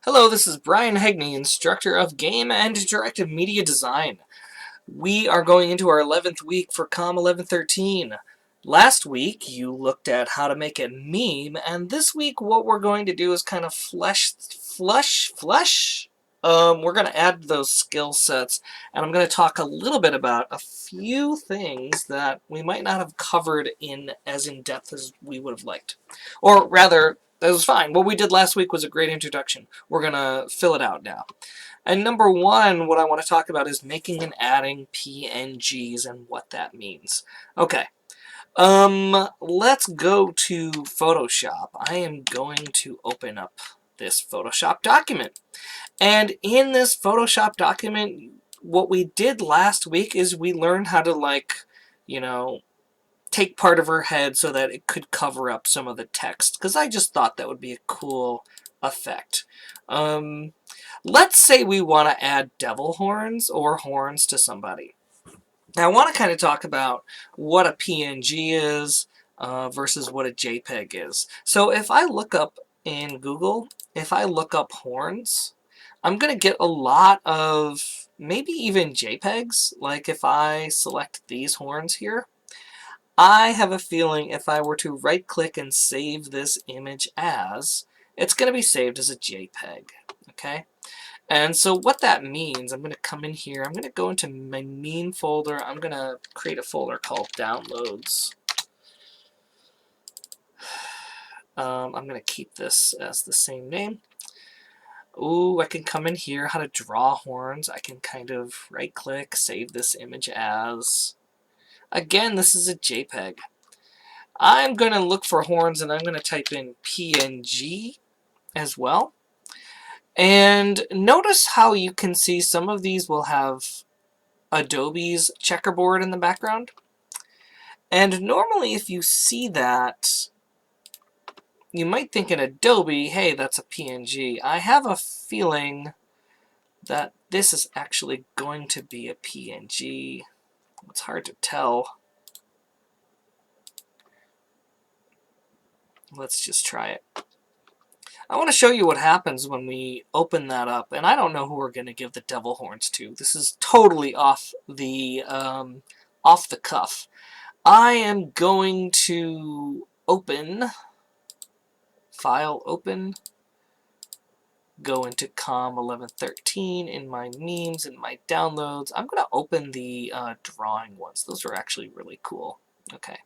Hello, this is Brian Hegney, instructor of Game and Interactive Media Design. We are going into our 11th week for COM 1113. Last week, you looked at how to make a meme, and this week what we're going to do is kind of we're going to add those skill sets, and I'm going to talk a little bit about a few things that we might not have covered as in-depth as we would have liked. Or rather, that was fine. What we did last week was a great introduction. We're going to fill it out now. And number one, what I want to talk about is making and adding PNGs and what that means. Okay. Let's go to Photoshop. I am going to open up this Photoshop document. And in this Photoshop document, what we did last week is we learned how to, take part of her head so that it could cover up some of the text, because I just thought that would be a cool effect. Let's say we want to add devil horns or horns to somebody. Now, I want to kind of talk about what a PNG is versus what a JPEG is. So if I look up in Google, if I look up horns, I'm going to get a lot of maybe even JPEGs. Like if I select these horns here, I have a feeling if I were to right-click and save this image as, it's going to be saved as a JPEG, okay? And so what that means, I'm going to come in here, I'm going to go into my meme folder, I'm going to create a folder called Downloads. I'm going to keep this as the same name. Ooh, I can come in here, how to draw horns. I can kind of right-click, save this image as. Again, this is a JPEG. I'm going to look for horns and I'm going to type in PNG as well. And notice how you can see some of these will have Adobe's checkerboard in the background. And normally if you see that, you might think in Adobe, hey, that's a PNG. I have a feeling that this is actually going to be a PNG. It's hard to tell. Let's just try it. I want to show you what happens when we open that up, and I don't know who we're going to give the devil horns to. This is totally off the cuff. I am going to open, File, Open, go into COM 1113 in my memes, in my downloads. I'm going to open the drawing ones. Those are actually really cool. Okay.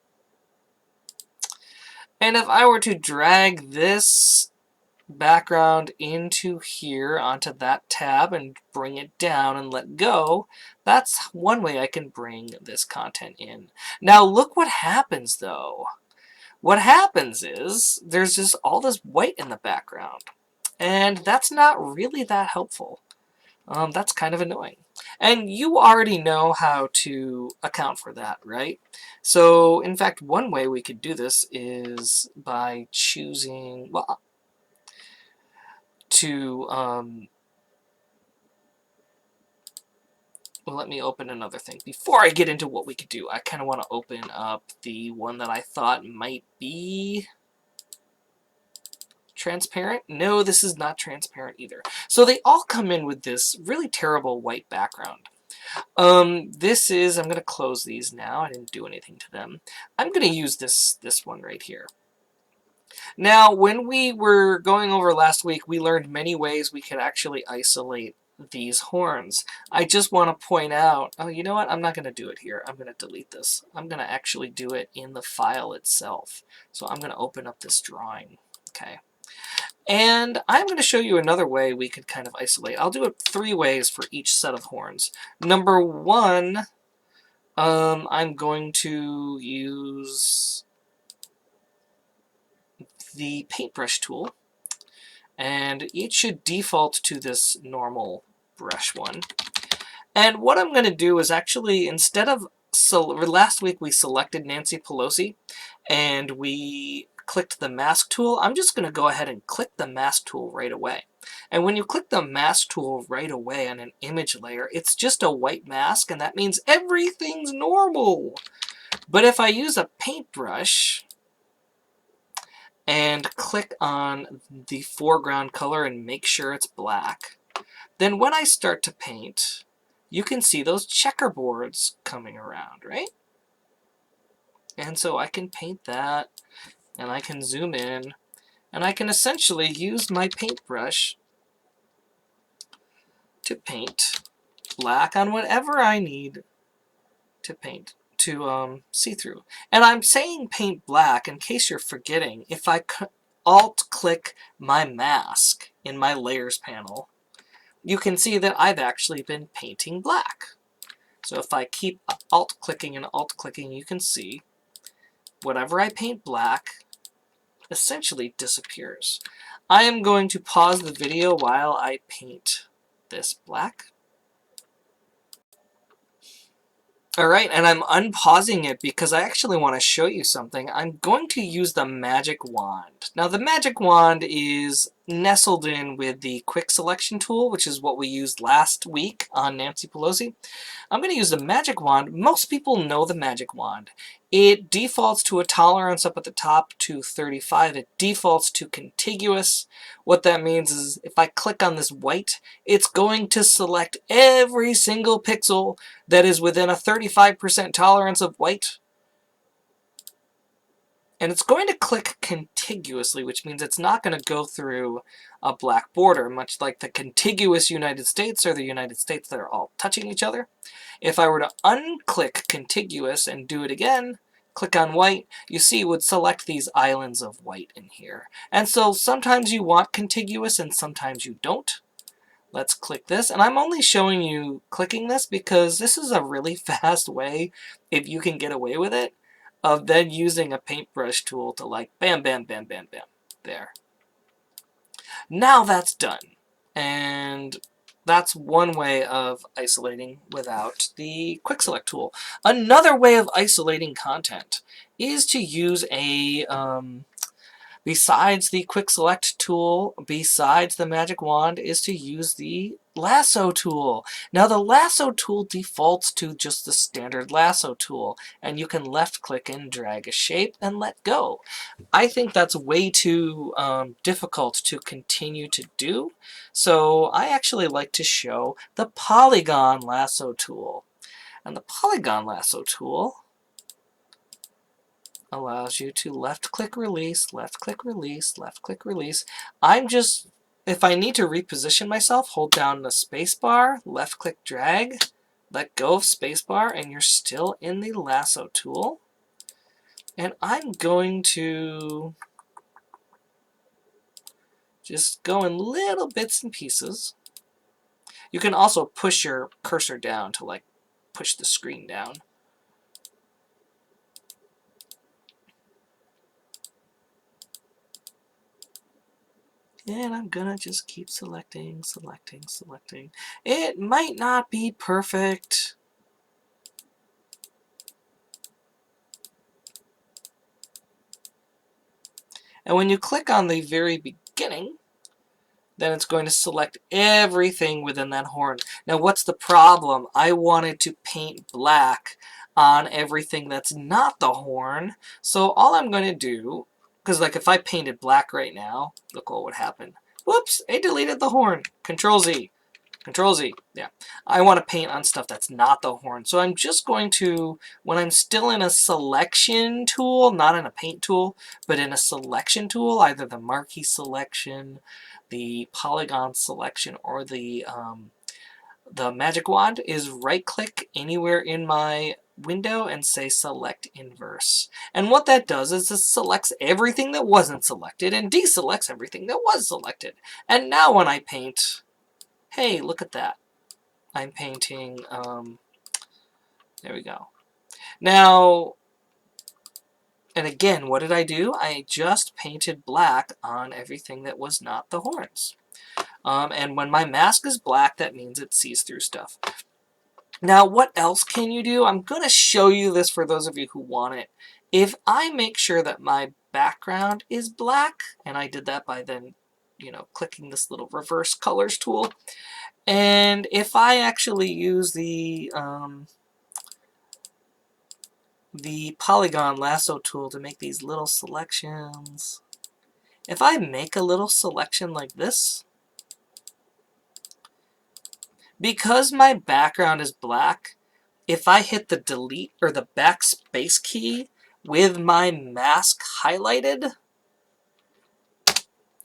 And if I were to drag this background into here, onto that tab, and bring it down and let go, that's one way I can bring this content in. Now look what happens though. What happens is there's just all this white in the background, and that's not really that helpful. That's kind of annoying. And you already know how to account for that, right? So, in fact, one way we could do this is by choosing, well, let me open another thing. Before I get into what we could do, I kind of want to open up the one that I thought might be transparent. No, this is not transparent either. So they all come in with this really terrible white background. I'm going to close these now. I didn't do anything to them. I'm going to use this one right here. Now, when we were going over last week, we learned many ways we could actually isolate these horns. I just want to point out, oh, you know what? I'm not going to do it here. I'm going to delete this. I'm going to actually do it in the file itself. So I'm going to open up this drawing. Okay. And I'm going to show you another way we could kind of isolate. I'll do it 3 ways for each set of horns. Number 1, I'm going to use the paintbrush tool, and it should default to this normal brush one. And what I'm going to do is actually, instead of, last week we selected Nancy Pelosi, and we clicked the mask tool, I'm just going to go ahead and click the mask tool right away. And when you click the mask tool right away on an image layer, it's just a white mask, and that means everything's normal. But if I use a paintbrush and click on the foreground color and make sure it's black. Then when I start to paint, you can see those checkerboards coming around, right? And so I can paint that, and I can zoom in, and I can essentially use my paintbrush to paint black on whatever I need to paint, to see through. And I'm saying paint black in case you're forgetting. If I Alt-click my mask in my Layers panel, you can see that I've actually been painting black. So if I keep Alt-clicking and Alt-clicking, you can see whatever I paint black essentially disappears. I am going to pause the video while I paint this black. Alright, and I'm unpausing it because I actually want to show you something. I'm going to use the magic wand. Now the magic wand is nestled in with the quick selection tool, which is what we used last week on Nancy Pelosi. I'm going to use the magic wand. Most people know the magic wand. It defaults to a tolerance up at the top to 35. It defaults to contiguous. What that means is if I click on this white, it's going to select every single pixel that is within a 35% tolerance of white. And it's going to click contiguously, which means it's not going to go through a black border, much like the contiguous United States or the United States that are all touching each other. If I were to unclick contiguous and do it again, click on white, you see it would select these islands of white in here. And so sometimes you want contiguous and sometimes you don't. Let's click this, and I'm only showing you clicking this because this is a really fast way, if you can get away with it, of then using a paintbrush tool to like bam, bam, bam, bam, bam. There. Now that's done. And that's one way of isolating without the quick select tool. Another way of isolating content is to use a besides the quick select tool, besides the magic wand, is to use the lasso tool. Now the lasso tool defaults to just the standard lasso tool, and you can left click and drag a shape and let go. I think that's way too difficult to continue to do, so I actually like to show the Polygon lasso tool. And the Polygon lasso tool allows you to left-click release, left-click release, left-click release. If I need to reposition myself, hold down the spacebar, left-click drag, let go of spacebar, and you're still in the lasso tool. And I'm going to just go in little bits and pieces. You can also push your cursor down to like push the screen down. And I'm gonna just keep selecting, selecting, selecting. It might not be perfect. And when you click on the very beginning, then it's going to select everything within that horn. Now what's the problem? I wanted to paint black on everything that's not the horn. So all I'm going to do, because like if I painted black right now, look what would happen. Whoops, it deleted the horn. Control Z. Control Z. Yeah. I want to paint on stuff that's not the horn. So I'm just going to, when I'm still in a selection tool, not in a paint tool, but in a selection tool, either the marquee selection, the polygon selection, or the magic wand, is right-click anywhere in my window and say select inverse. And what that does is it selects everything that wasn't selected and deselects everything that was selected. And now when I paint, hey, look at that. I'm painting, there we go. Now, and again, what did I do? I just painted black on everything that was not the horns. And when my mask is black, that means it sees through stuff. Now, what else can you do? I'm going to show you this for those of you who want it. If I make sure that my background is black, and I did that by then, clicking this little reverse colors tool, and if I actually use the Polygon lasso tool to make these little selections, if I make a little selection like this, because my background is black, if I hit the delete or the backspace key with my mask highlighted,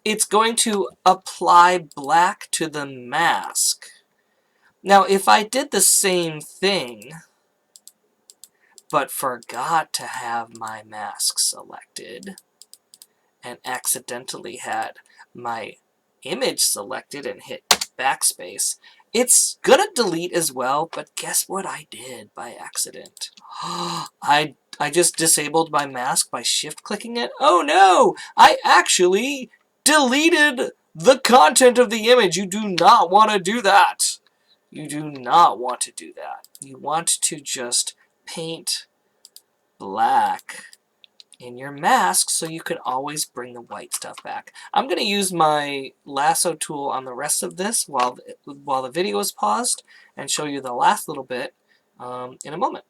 it's going to apply black to the mask. Now, if I did the same thing, but forgot to have my mask selected, and accidentally had my image selected and hit backspace, it's gonna delete as well, but guess what I did by accident? I just disabled my mask by shift-clicking it. Oh no! I actually deleted the content of the image. You do not want to do that. You do not want to do that. You want to just paint black in your mask so you can always bring the white stuff back. I'm going to use my lasso tool on the rest of this while the video is paused and show you the last little bit in a moment.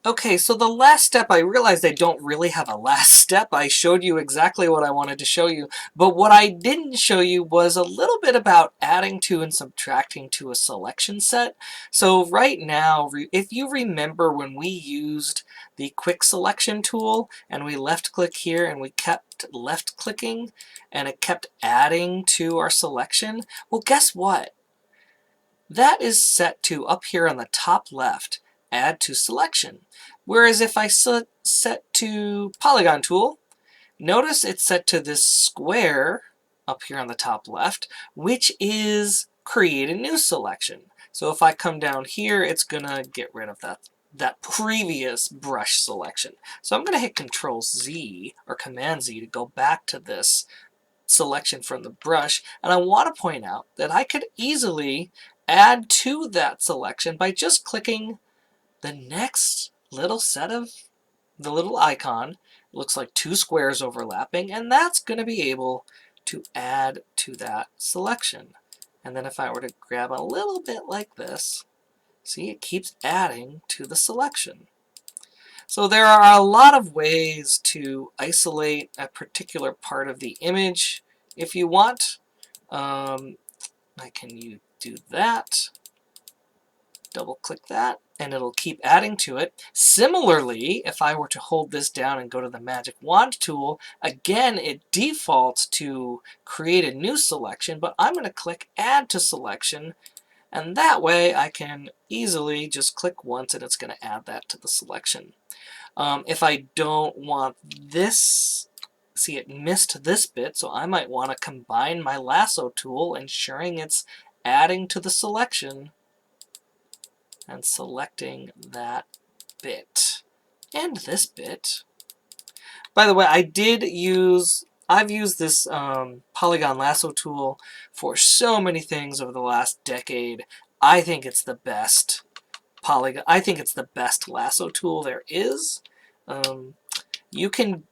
Okay, so the last step, I realized I don't really have a last step. I showed you exactly what I wanted to show you, but what I didn't show you was a little bit about adding to and subtracting to a selection set. So right now, if you remember when we used the quick selection tool and we left click here and we kept left clicking and it kept adding to our selection, well, guess what? That is set to up here on the top left, add to selection. Whereas if I set to Polygon tool, notice it's set to this square up here on the top left, which is create a new selection. So if I come down here, it's gonna get rid of that previous brush selection. So I'm gonna hit Control Z or Command Z to go back to this selection from the brush, and I want to point out that I could easily add to that selection by just clicking the next little set of the little icon. It looks like two squares overlapping, and that's going to be able to add to that selection. And then if I were to grab a little bit like this, see, it keeps adding to the selection. So there are a lot of ways to isolate a particular part of the image if you want. I can do that, double click that, and it'll keep adding to it. Similarly, if I were to hold this down and go to the magic wand tool, again it defaults to create a new selection, but I'm going to click add to selection, and that way I can easily just click once and it's going to add that to the selection. If I don't want this, see, it missed this bit, so I might want to combine my lasso tool, ensuring it's adding to the selection and selecting that bit and this bit. By the way, I've used this Polygon lasso tool for so many things over the last decade. I think it's the best I think it's the best lasso tool there is. You could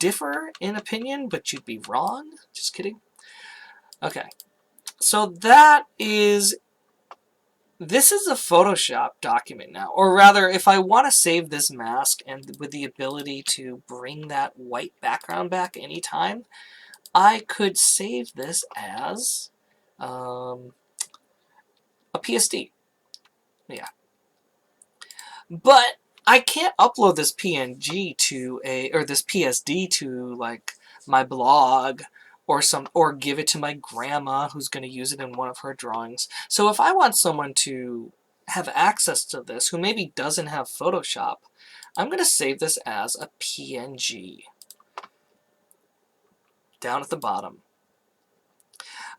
differ in opinion, but you'd be wrong. Just kidding. Okay, so this is a Photoshop document now, or rather, if I want to save this mask and with the ability to bring that white background back anytime, I could save this as a PSD. Yeah. But I can't upload this PNG to this PSD to like my blog or give it to my grandma who's going to use it in one of her drawings. So if I want someone to have access to this who maybe doesn't have Photoshop, I'm going to save this as a PNG down at the bottom.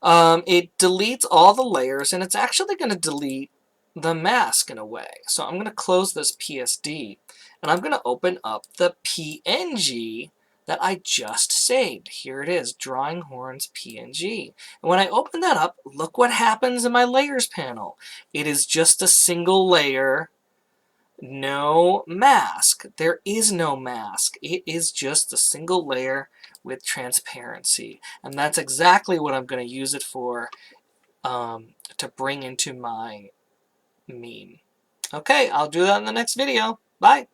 It deletes all the layers, and it's actually going to delete the mask in a way. So I'm going to close this PSD, and I'm going to open up the PNG that I just saved. Here it is, Drawing Horns PNG. And when I open that up, look what happens in my Layers panel. It is just a single layer, no mask. There is no mask. It is just a single layer with transparency. And that's exactly what I'm going to use it for to bring into my meme. Okay, I'll do that in the next video. Bye!